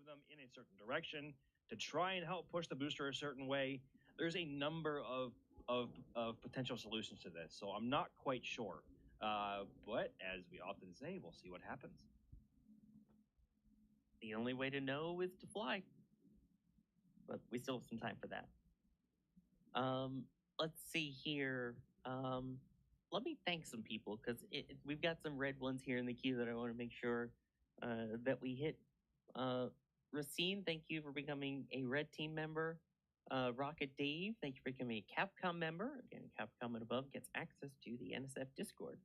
them in a certain direction to try and help push the booster a certain way. There's a number of potential solutions to this, so I'm not quite sure. But as we often say, we'll see what happens. The only way to know is to fly. But we still have some time for that. Let's see here. Let me thank some people because we've got some red ones here in the queue that I want to make sure that we hit. Racine, thank you for becoming a red team member. Rocket Dave, thank you for becoming a Capcom member. Again, Capcom and above gets access to the NSF Discord.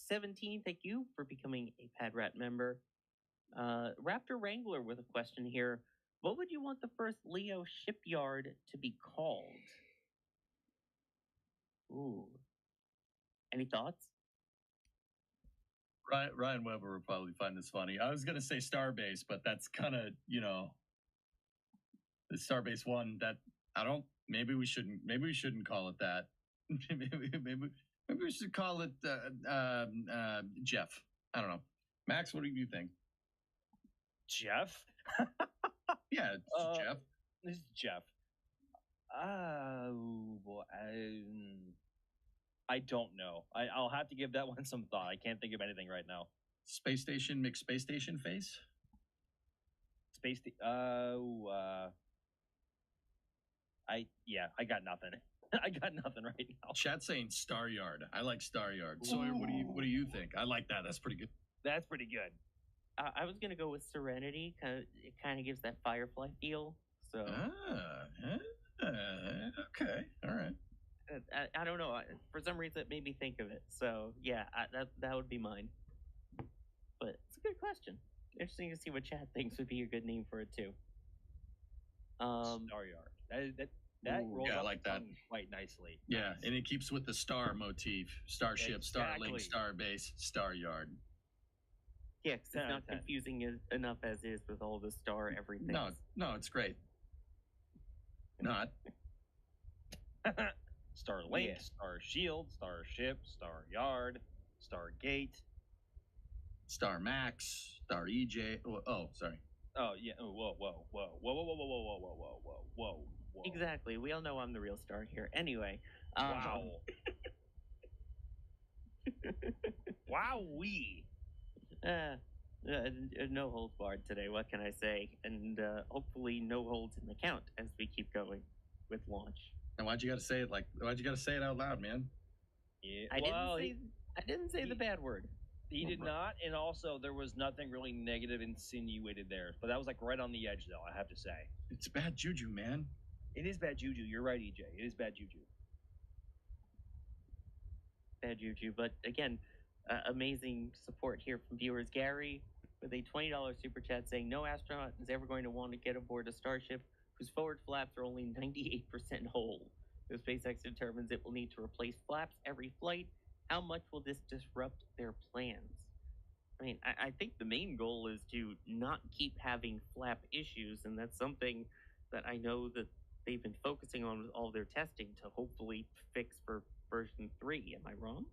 17, thank you for becoming a PadRat member. Raptor Wrangler with a question here. What would you want the first Leo shipyard to be called? Ooh. Any thoughts? Ryan Weber would probably find this funny. I was gonna say Starbase, but that's kind of, the Starbase one. That I don't. Maybe we shouldn't call it that. maybe we should call it Jeff. I don't know. Max, what do you think? Jeff? Yeah, it's Jeff. This is Jeff. Boy, I don't know. I'll have to give that one some thought. I can't think of anything right now. Space Station McSpace Station face? I got nothing. I got nothing right now. Chat saying Star Yard. I like Star Yard. Sawyer, what do you think? I like that. That's pretty good. That's pretty good. I was gonna go with Serenity. It kind of gives that Firefly feel. So. Okay. All right. I don't know. For some reason, it made me think of it. So yeah, that would be mine. But it's a good question. Interesting to see what Chad thinks would be a good name for it too. Star Yard. That rolls I like that quite nicely. Yeah, nice. And it keeps with the star motif: Starship, Exactly. Starlink, Starbase, Star Yard. Yeah, because it's not confusing enough as is with all the star everything. No, it's great. Not. Starlink, yeah. Star Shield, Starship, Star Yard, Stargate, Star Max, Star EJ. Oh, sorry. Oh yeah. Oh, whoa. Exactly. We all know I'm the real star here. Anyway. Wow. Wowee. No holds barred today. What can I say? And hopefully no holds in the count as we keep going with launch. And why'd you gotta say it out loud, man? Yeah. I didn't say the bad word. He did not, and also there was nothing really negative insinuated there. But that was like right on the edge, though. I have to say. It's bad juju, man. It is bad juju. You're right, EJ. It is bad juju. Bad juju, but again, amazing support here from viewers. Gary with a $20 super chat saying, "No astronaut is ever going to want to get aboard a Starship whose forward flaps are only 98% whole. If SpaceX determines it will need to replace flaps every flight, how much will this disrupt their plans?" I mean, I think the main goal is to not keep having flap issues, and that's something that I know that they've been focusing on with all their testing to hopefully fix for version 3. Am I wrong?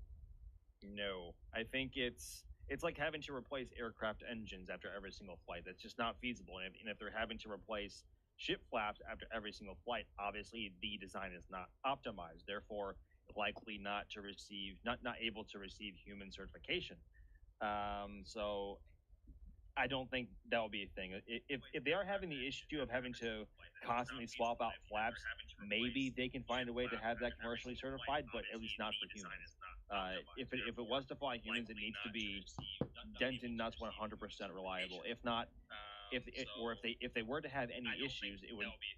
No, I think it's like having to replace aircraft engines after every single flight. That's just not feasible. And if they're having to replace ship flaps after every single flight, obviously the design is not optimized. Therefore, likely not able to receive human certification. So I don't think that will be a thing. If they are having the issue of having to constantly swap out flaps, maybe they can find a way to have that commercially certified, but at least not for humans. If it was to fly humans, it needs to be dent and nuts 100% reliable. If not, if they were to have any issues,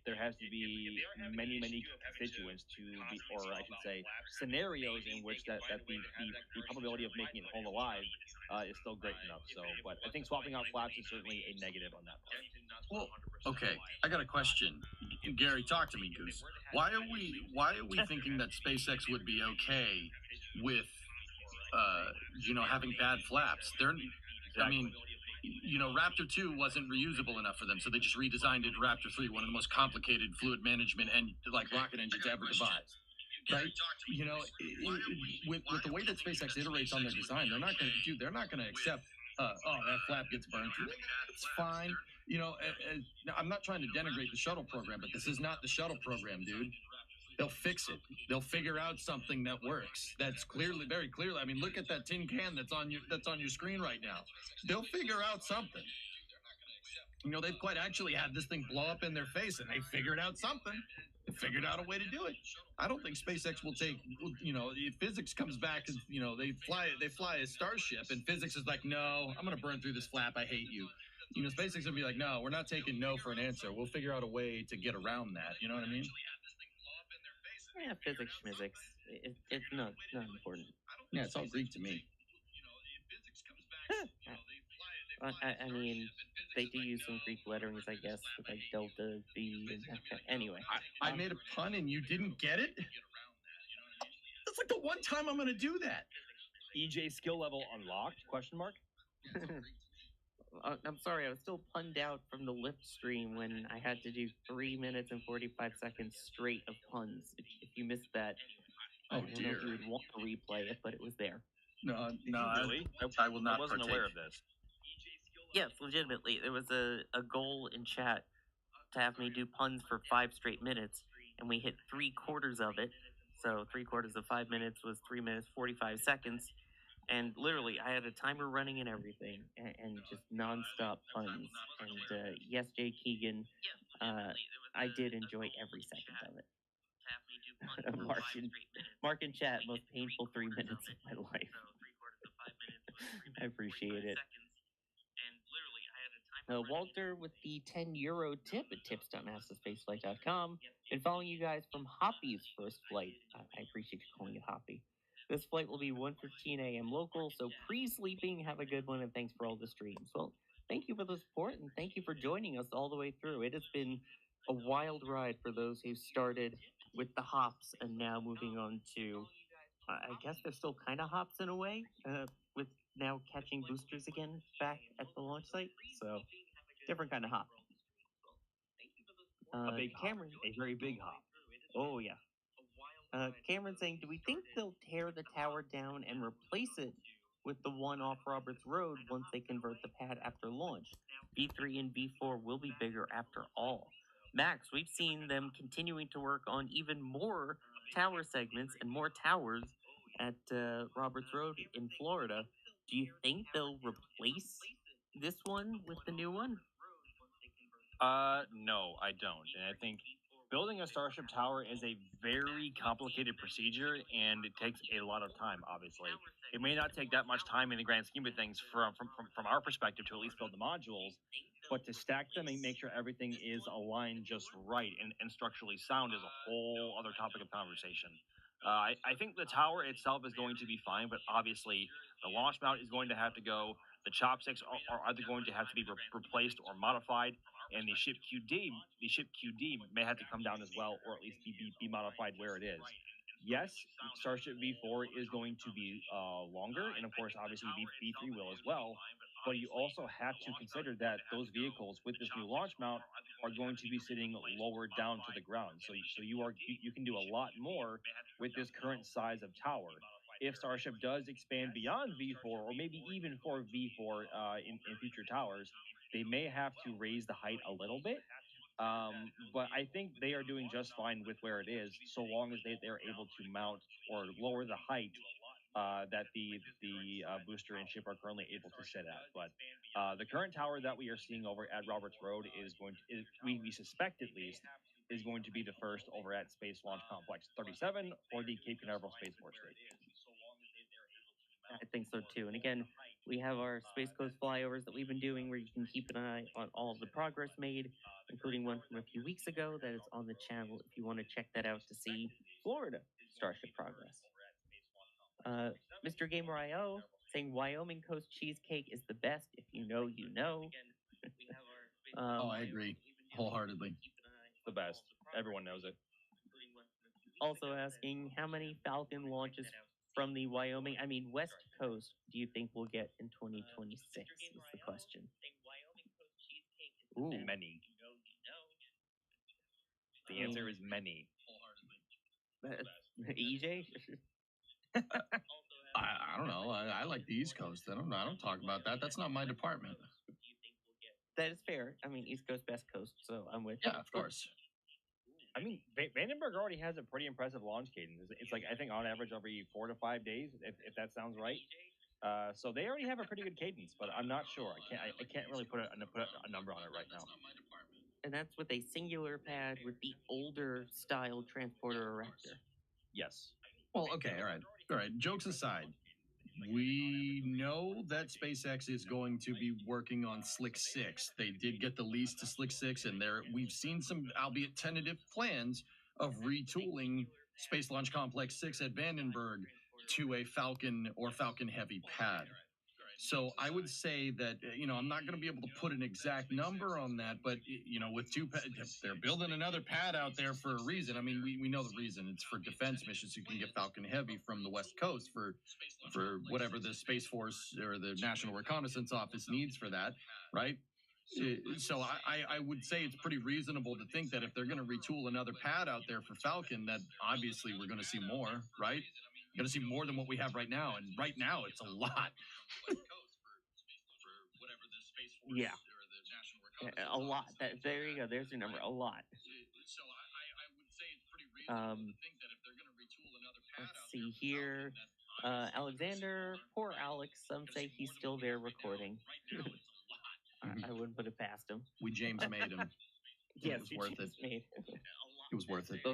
there has to be many constituents to be, or I should say, scenarios in which that the probability of making it home alive is still great enough. So, but I think swapping out flaps is certainly a negative on that part. Well, okay, I got a question. Gary, talk to me, Goose. Why are we thinking that SpaceX would be okay with having bad flaps? I mean, Raptor 2 wasn't reusable enough for them, so they just redesigned it Raptor 3, one of the most complicated fluid management and rocket engines ever devised. Right? With the way that SpaceX iterates on their design, they're not going to accept, that flap gets burned. It's fine. You know, now, I'm not trying to denigrate the shuttle program, but this is not the shuttle program, dude. They'll fix it. They'll figure out something that works. That's clearly, very clearly. I mean, look at that tin can that's on your screen right now. They'll figure out something. You know, they've quite actually had this thing blow up in their face, and they figured out something. They figured out a way to do it. I don't think SpaceX will take. You know, if physics comes back, and you know they fly a Starship, and physics is like, no, I'm gonna burn through this flap. I hate you. You know, SpaceX will be like, no, we're not taking no for an answer. We'll figure out a way to get around that. You know what I mean? Yeah, physics schmizzics. It's not important. Yeah, it's all Greek to me. I mean, they do use some Greek letterings, I guess, with like delta, V, and that kind. Anyway, I made a pun and you didn't get it? That's like the one time I'm going to do that. EJ skill level unlocked? Question mark. I'm sorry, I was still punned out from the lip stream when I had to do 3 minutes and 45 seconds straight of puns. If you missed that, Oh, I don't know if you would want to replay it, but it was there. No, Really? I will not I wasn't partake. aware of this. Yes, legitimately. There was a goal in chat to have me do puns for 5 straight minutes, and we hit 3/4 of it. So 3/4 of 5 minutes was 3 minutes 45 seconds, and literally I had a timer running and everything, and just nonstop puns. And yes, Jay Keegan, I did enjoy every second of it. Mark in chat, most painful 3 minutes of my life. I appreciate it. Walter with the €10 tip at tips.nasaspaceflight.com. Been following you guys from Hoppy's first flight. I appreciate you calling it Hoppy. This flight will be 1:15 a.m. local, so pre-sleeping, have a good one, and thanks for all the streams. Well, thank you for the support, and thank you for joining us all the way through. It has been a wild ride for those who started with the hops and now moving on to, I guess they're still kind of hops in a way, with now catching boosters again back at the launch site. So, different kind of hop. A big Cameron, hop. A very big hop. Oh, yeah. Cameron saying, do we think they'll tear the tower down and replace it with the one off Roberts Road once they convert the pad after launch? V3 and V4 will be bigger after all. Max, we've seen them continuing to work on even more tower segments and more towers at Roberts Road in Florida. Do you think they'll replace this one with the new one? No, I don't. And I think building a Starship tower is a very complicated procedure, and it takes a lot of time, obviously. It may not take that much time in the grand scheme of things from our perspective to at least build the modules, but to stack them and make sure everything is aligned just right and structurally sound is a whole other topic of conversation. I think the tower itself is going to be fine, but obviously the launch mount is going to have to go. The chopsticks are either going to have to be replaced or modified, and the ship QD may have to come down as well, or at least be modified where it is. Yes, Starship V4 is going to be longer, and of course, obviously V3 will as well. But you also have to consider that those vehicles with this new launch mount are going to be sitting lower down to the ground. So you can do a lot more with this current size of tower. If Starship does expand beyond V4, or maybe even for V4 in future towers, they may have to raise the height a little bit. But I think they are doing just fine with where it is, so long as they're able to mount or lower the height that the booster and ship are currently able to sit at. But the current tower that we are seeing over at Roberts Road we suspect at least, is going to be the first over at Space Launch Complex 37 or the Cape Canaveral Spaceport Station. I think so too. And again, we have our Space Coast flyovers that we've been doing where you can keep an eye on all of the progress made, including one from a few weeks ago that is on the channel if you want to check that out to see Florida Starship progress. Mr. Gamer IO saying Wyoming Coast cheesecake is the best. If you know, you know. I agree wholeheartedly. The best. Everyone knows it. Also asking how many Falcon launches from the West Coast do you think we'll get in 2026 is the question. Ooh, many. The answer is many. EJ? I don't know. I like the East Coast. I don't talk about that. That's not my department. That is fair. I mean, East Coast, West Coast, so I'm with you. Yeah, of course. I mean, Vandenberg already has a pretty impressive launch cadence. It's like I think on average every 4 to 5 days, if that sounds right. So they already have a pretty good cadence, but I'm not sure. I can't really put a number on it right now. And that's with a singular pad with the older style transporter erector. Yes. Well, okay, all right. Jokes aside, we know that SpaceX is going to be working on Slick 6. They did get the lease to Slick 6, and we've seen some, albeit tentative, plans of retooling Space Launch Complex 6 at Vandenberg to a Falcon or Falcon Heavy pad. So I would say that, I'm not going to be able to put an exact number on that, but, with they're building another pad out there for a reason. I mean, we know the reason. It's for defense missions. You can get Falcon Heavy from the West Coast for whatever the Space Force or the National Reconnaissance Office needs for that, right? So I would say it's pretty reasonable to think that if they're going to retool another pad out there for Falcon, that obviously we're going to see more, right? You're going to see more than what we have right now, and right now it's a lot. Yeah. A lot. There you go. There's your number. A lot. Let's see here. Alexander, poor Alex. Some say he's still there recording. I wouldn't put it past him. We James made him. Yes, it was worth it. It was worth it.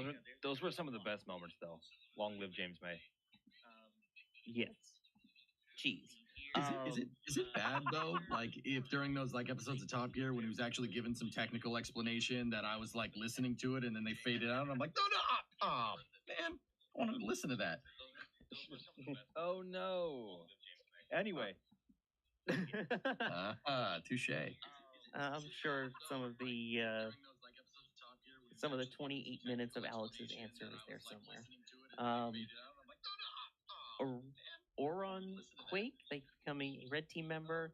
Those were some of the best moments, though. Long live James May. Yes. Jeez. Is it bad though? Like if during those episodes of Top Gear when he was actually given some technical explanation that I was listening to it and then they faded out and I'm like, no, man, I wanted to listen to that. Oh no. Anyway. Touche. I'm sure some of the 28 minutes of Alex's answer is there somewhere. Oron Quake, thank you for becoming a Red Team member.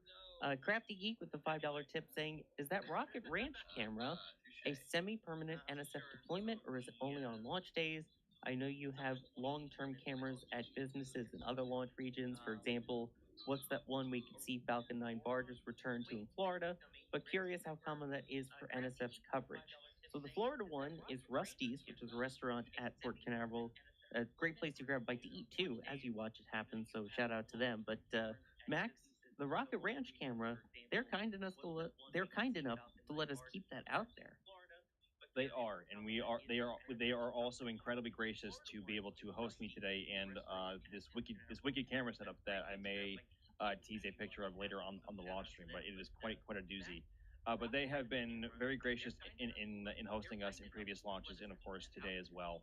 Crafty Geek with the $5 tip saying, is that Rocket Ranch camera a semi-permanent NSF deployment or is it only on launch days? I know you have long-term cameras at businesses and other launch regions. For example, what's that one we could see Falcon 9 barges return to in Florida? But curious how common that is for NSF's coverage. So the Florida one is Rusty's, which is a restaurant at Port Canaveral. A great place to grab a bite to eat too, as you watch it happen. So shout out to them. But Max, the Rocket Ranch camera, they're kind enough to let us keep that out there. They are, and they are also incredibly gracious to be able to host me today and this wicked camera setup that I may tease a picture of later on the launch stream. But it is quite a doozy. But they have been very gracious in hosting us in previous launches and of course today as well.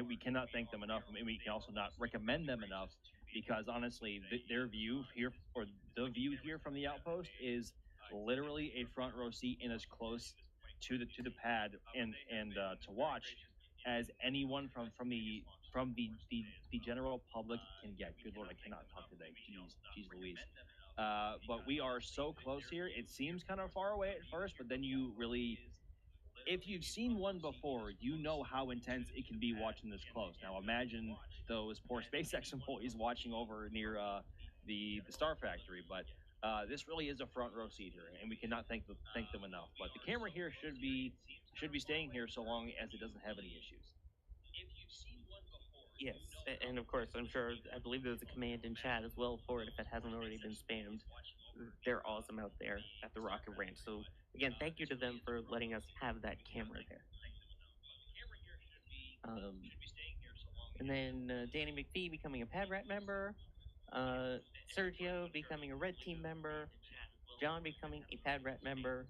We cannot thank them enough, and we can also not recommend them enough because honestly, their view here or the view here from the outpost is literally a front row seat and as close to the pad and to watch as anyone from the general public can get. Good Lord, I cannot talk today. Jeez Louise. But we are so close here. It seems kind of far away at first, but then you really, if you've seen one before, you know how intense it can be watching this close. Now imagine those poor SpaceX employees watching over near the Star Factory, but this really is a front row seat here, and we cannot thank them enough. But the camera here should be staying here so long as it doesn't have any issues. Yes, and of course, I believe there's a command in chat as well for it if it hasn't already been spammed. They're awesome out there at the Rocket Ranch. So again, thank you to them for letting us have that camera there. And then Danny McPhee becoming a PadRat member, Sergio becoming a Red Team member, John becoming a PadRat member,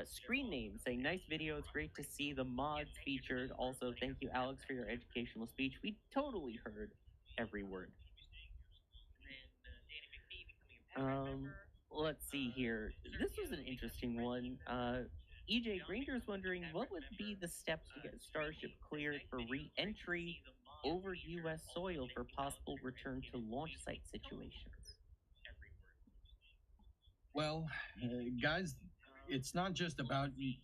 Screen Name saying, nice video, it's great to see the mods featured. Also, thank you, Alex, for your educational speech. We totally heard every word. Let's see here. This was an interesting one. EJ Granger's wondering, what would be the steps to get Starship cleared for re-entry over U.S. soil for possible return to launch site situations? Well, guys, it's not just about, we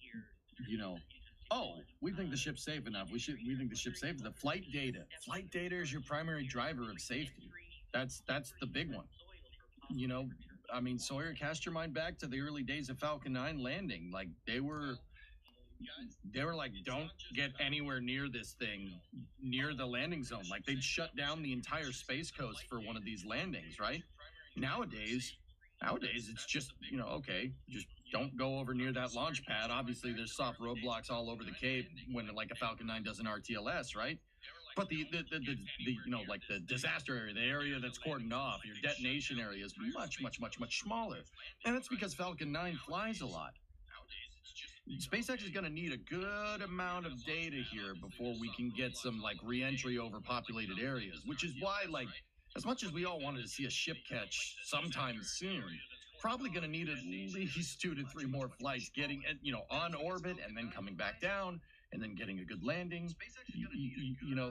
think the ship's safe enough. We think the ship's safe. The flight data. Flight data is your primary driver of safety. That's the big one. I mean, Sawyer, cast your mind back to the early days of Falcon 9 landing. Like they were like, don't get anywhere near this thing, near the landing zone. Like they'd shut down the entire Space Coast for one of these landings, right? Nowadays, it's just, okay, just don't go over near that launch pad. Obviously, there's soft roadblocks all over the Cape when like a Falcon 9 does an RTLS, right? But like the disaster area, the area that's cordoned off, your detonation area is much, much, much, much smaller. And it's because Falcon 9 flies a lot. SpaceX is going to need a good amount of data here before we can get some like re-entry over populated areas, which is why, like, as much as we all wanted to see a ship catch sometime soon, probably going to need at least 2 to 3 more flights getting, on orbit and then coming back down and then getting a good landing.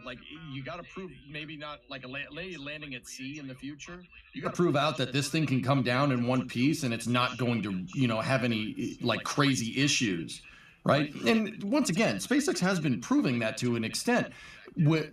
Like you got to prove maybe not like a landing at sea in the future. You got to prove out that this thing can come down in one piece and it's not going to, have any like crazy issues, right? And once again, SpaceX has been proving that to an extent with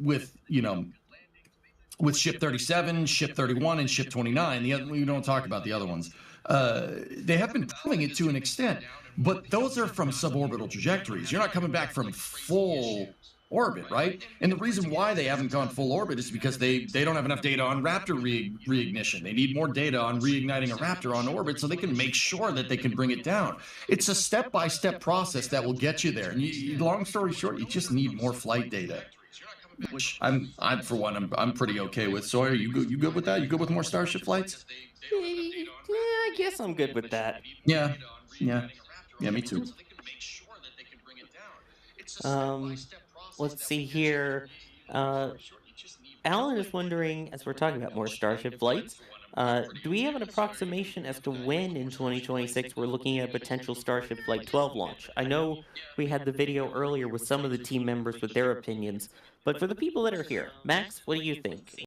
Ship 37, Ship 31, and Ship 29. We don't talk about the other ones. They have been proving it to an extent, but those are from suborbital trajectories. You're not coming back from full orbit, right? And the reason why they haven't gone full orbit is because they don't have enough data on Raptor reignition. They need more data on reigniting a Raptor on orbit so they can make sure that they can bring it down. It's a step-by-step process that will get you there. And long story short, you just need more flight data, which I'm for one, I'm pretty okay with. Sawyer, you good with that? You good with more Starship flights? Yeah, I guess I'm good with that. Yeah, me too. Um, let's see here. Uh, Alan is wondering, as we're talking about more Starship flights, do we have an approximation as to when in 2026 we're looking at a potential Starship Flight 12 launch? I know we had the video earlier with some of the team members with their opinions, but for the people that are here, Max, what do you think?